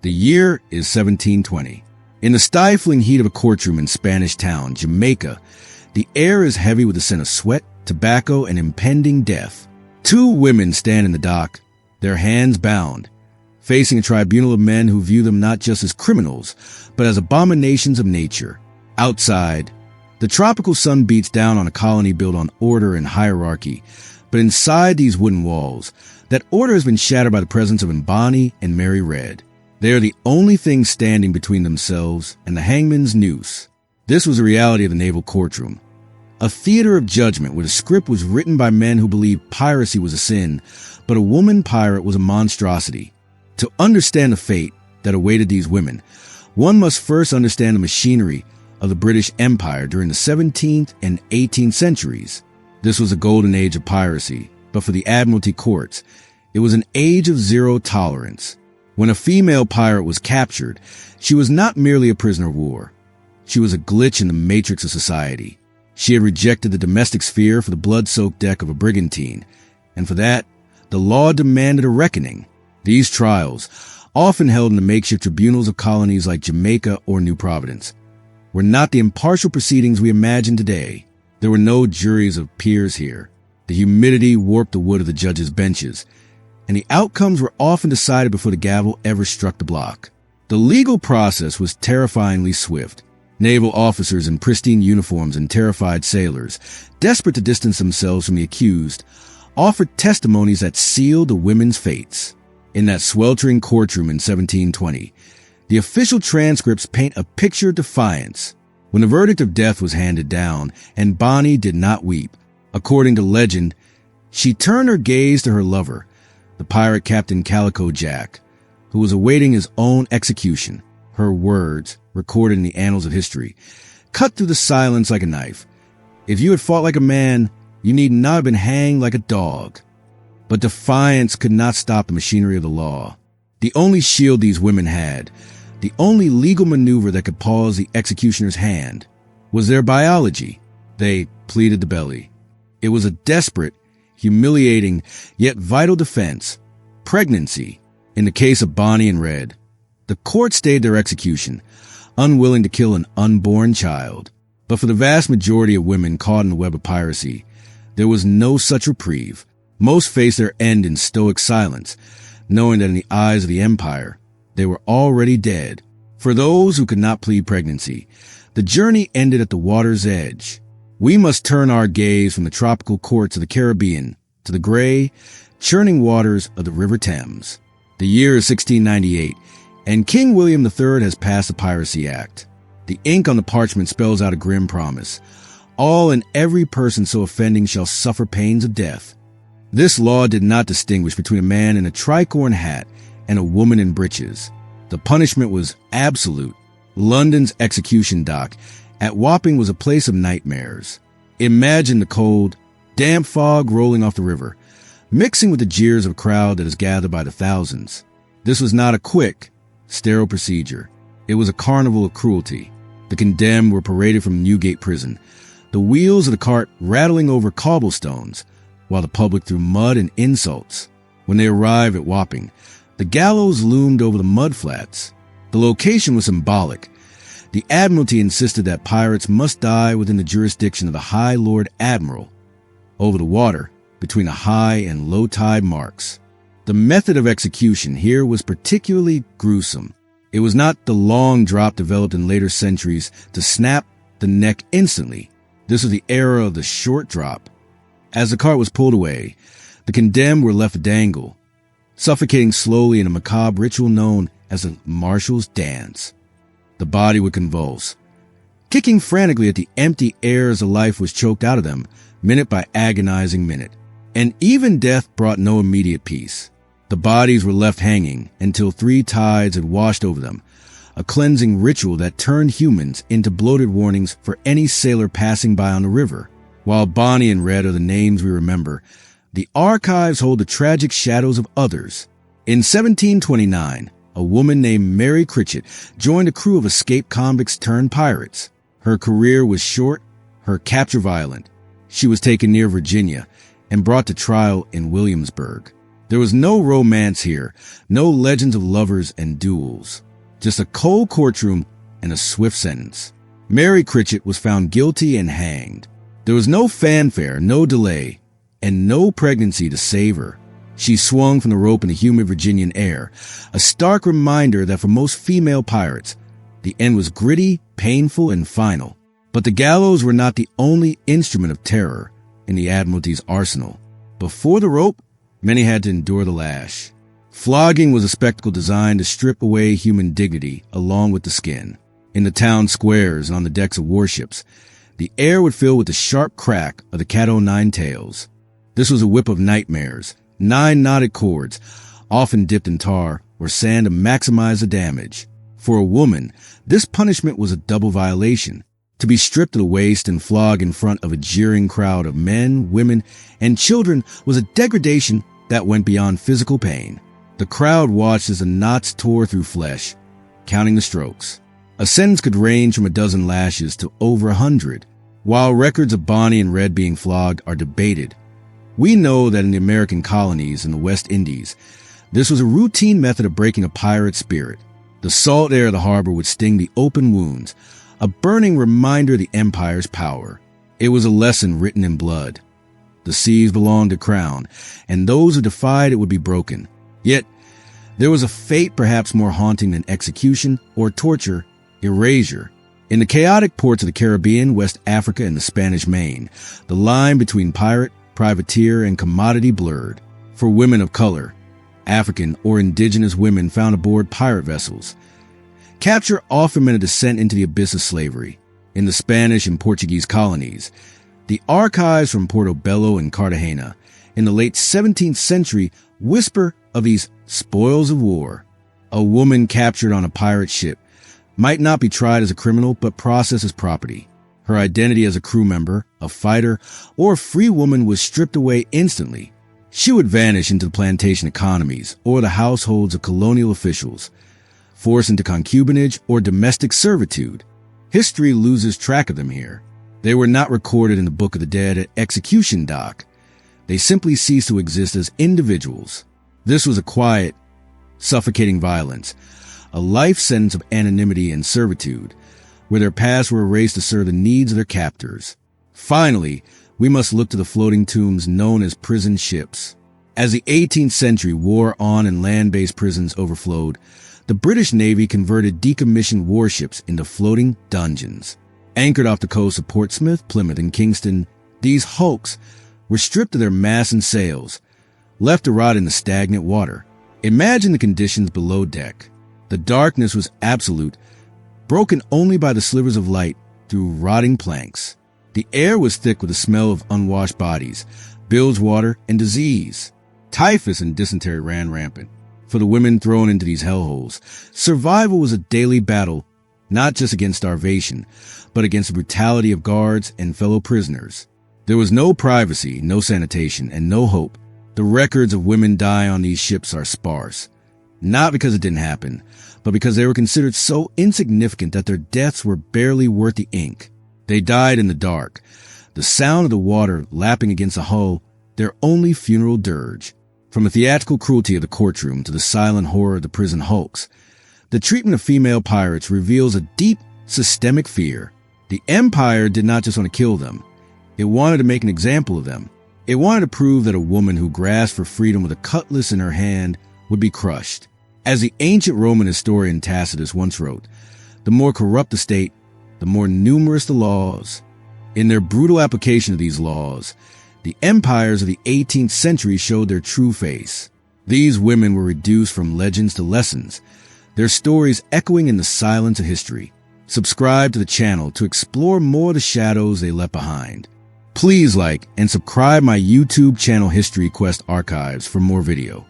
The year is 1720. In the stifling heat of a courtroom in Spanish town, Jamaica, the air is heavy with the scent of sweat, tobacco, and impending death. Two women stand in the dock, their hands bound, facing a tribunal of men who view them not just as criminals, but as abominations of nature. Outside, the tropical sun beats down on a colony built on order and hierarchy, but inside these wooden walls, that order has been shattered by the presence of Bonny and Mary Red. They are the only things standing between themselves and the hangman's noose. This was the reality of the naval courtroom. A theater of judgment where the script was written by men who believed piracy was a sin, but a woman pirate was a monstrosity. To understand the fate that awaited these women, one must first understand the machinery of the British Empire during the 17th and 18th centuries. This was a golden age of piracy, but for the Admiralty Courts, it was an age of zero tolerance. When a female pirate was captured, she was not merely a prisoner of war. She was a glitch in the matrix of society. She had rejected the domestic sphere for the blood-soaked deck of a brigantine, and for that, the law demanded a reckoning. These trials, often held in the makeshift tribunals of colonies like Jamaica or New Providence, were not the impartial proceedings we imagine today. There were no juries of peers here. The humidity warped the wood of the judges' benches, and the outcomes were often decided before the gavel ever struck the block. The legal process was terrifyingly swift. Naval officers in pristine uniforms and terrified sailors, desperate to distance themselves from the accused, offered testimonies that sealed the women's fates. In that sweltering courtroom in 1720, the official transcripts paint a picture of defiance. When the verdict of death was handed down, and Bonny did not weep, according to legend, she turned her gaze to her lover, the pirate Captain Calico Jack, who was awaiting his own execution. Her words, recorded in the annals of history, cut through the silence like a knife. If you had fought like a man, you need not have been hanged like a dog. But defiance could not stop the machinery of the law. The only shield these women had, the only legal maneuver that could pause the executioner's hand, was their biology. They pleaded the belly. It was a desperate, humiliating, yet vital defense. Pregnancy. In the case of Bonny and Red, the court stayed their execution, unwilling to kill an unborn child. But for the vast majority of women caught in the web of piracy, there was no such reprieve. Most faced their end in stoic silence, knowing that in the eyes of the empire, they were already dead. For those who could not plead pregnancy, the journey ended at the water's edge. We must turn our gaze from the tropical courts of the Caribbean to the gray, churning waters of the River Thames. The year is 1698, and King William III has passed the Piracy Act. The ink on the parchment spells out a grim promise. All and every person so offending shall suffer pains of death. This law did not distinguish between a man in a tricorn hat and a woman in breeches. The punishment was absolute. London's execution dock at Wapping was a place of nightmares. Imagine the cold, damp fog rolling off the river, mixing with the jeers of a crowd that is gathered by the thousands. This was not a quick, sterile procedure. It was a carnival of cruelty. The condemned were paraded from Newgate prison, the wheels of the cart rattling over cobblestones, while the public threw mud and insults. When they arrived at Wapping, the gallows loomed over the mudflats. The location was symbolic. The Admiralty insisted that pirates must die within the jurisdiction of the High Lord Admiral, over the water, between the high and low tide marks. The method of execution here was particularly gruesome. It was not the long drop developed in later centuries to snap the neck instantly. This was the era of the short drop. As the cart was pulled away, the condemned were left to dangle, suffocating slowly in a macabre ritual known as the Marshal's Dance. The body would convulse, kicking frantically at the empty air as the life was choked out of them, minute by agonizing minute. And even death brought no immediate peace. The bodies were left hanging until 3 tides had washed over them, a cleansing ritual that turned humans into bloated warnings for any sailor passing by on the river. While Bonny and Red are the names we remember, the archives hold the tragic shadows of others. In 1729, a woman named Mary Critchett joined a crew of escaped convicts turned pirates. Her career was short, her capture violent. She was taken near Virginia and brought to trial in Williamsburg. There was no romance here, no legends of lovers and duels. Just a cold courtroom and a swift sentence. Mary Critchett was found guilty and hanged. There was no fanfare, no delay, and no pregnancy to save her. She swung from the rope in the humid Virginian air, a stark reminder that for most female pirates, the end was gritty, painful, and final. But the gallows were not the only instrument of terror in the Admiralty's arsenal. Before the rope, many had to endure the lash. Flogging was a spectacle designed to strip away human dignity along with the skin. In the town squares and on the decks of warships, the air would fill with the sharp crack of the cat-o'-nine tails. This was a whip of nightmares, 9 knotted cords, often dipped in tar or sand to maximize the damage. For a woman, this punishment was a double violation. To be stripped to the waist and flogged in front of a jeering crowd of men, women, and children was a degradation that went beyond physical pain. The crowd watched as the knots tore through flesh, counting the strokes. A sentence could range from a dozen lashes to over 100. While records of Bonny and Red being flogged are debated, we know that in the American colonies in the West Indies, this was a routine method of breaking a pirate's spirit. The salt air of the harbor would sting the open wounds, a burning reminder of the empire's power. It was a lesson written in blood. The seas belonged to Crown, and those who defied it would be broken. Yet, there was a fate perhaps more haunting than execution or torture, erasure. In the chaotic ports of the Caribbean, West Africa, and the Spanish Main, the line between pirate, privateer, and commodity blurred. For women of color, African or indigenous women found aboard pirate vessels, capture often meant a descent into the abyss of slavery. In the Spanish and Portuguese colonies, the archives from Portobello and Cartagena in the late 17th century whisper of these spoils of war. A woman captured on a pirate ship might not be tried as a criminal but processed as property. Her identity as a crew member, a fighter, or a free woman was stripped away instantly. She would vanish into the plantation economies or the households of colonial officials, forced into concubinage or domestic servitude. History loses track of them here. They were not recorded in the Book of the Dead at execution dock. They simply ceased to exist as individuals. This was a quiet, suffocating violence, a life sentence of anonymity and servitude, where their pasts were erased to serve the needs of their captors. Finally, we must look to the floating tombs known as prison ships. As the 18th century wore on and land-based prisons overflowed, the British Navy converted decommissioned warships into floating dungeons. Anchored off the coast of Portsmouth, Plymouth, and Kingston, these hulks were stripped of their masts and sails, left to rot in the stagnant water. Imagine the conditions below deck. The darkness was absolute, broken only by the slivers of light through rotting planks. The air was thick with the smell of unwashed bodies, bilge water, and disease. Typhus and dysentery ran rampant. For the women thrown into these hellholes, survival was a daily battle, not just against starvation, but against the brutality of guards and fellow prisoners. There was no privacy, no sanitation, and no hope. The records of women dying on these ships are sparse, not because it didn't happen, but because they were considered so insignificant that their deaths were barely worth the ink. They died in the dark, the sound of the water lapping against the hull, their only funeral dirge. From the theatrical cruelty of the courtroom to the silent horror of the prison hulks, the treatment of female pirates reveals a deep, systemic fear. The Empire did not just want to kill them. It wanted to make an example of them. It wanted to prove that a woman who grasped for freedom with a cutlass in her hand would be crushed. As the ancient Roman historian Tacitus once wrote, the more corrupt the state, the more numerous the laws. In their brutal application of these laws, the empires of the 18th century showed their true face. These women were reduced from legends to lessons, their stories echoing in the silence of history. Subscribe to the channel to explore more of the shadows they left behind. Please like and subscribe my YouTube channel History Quest Archives for more video.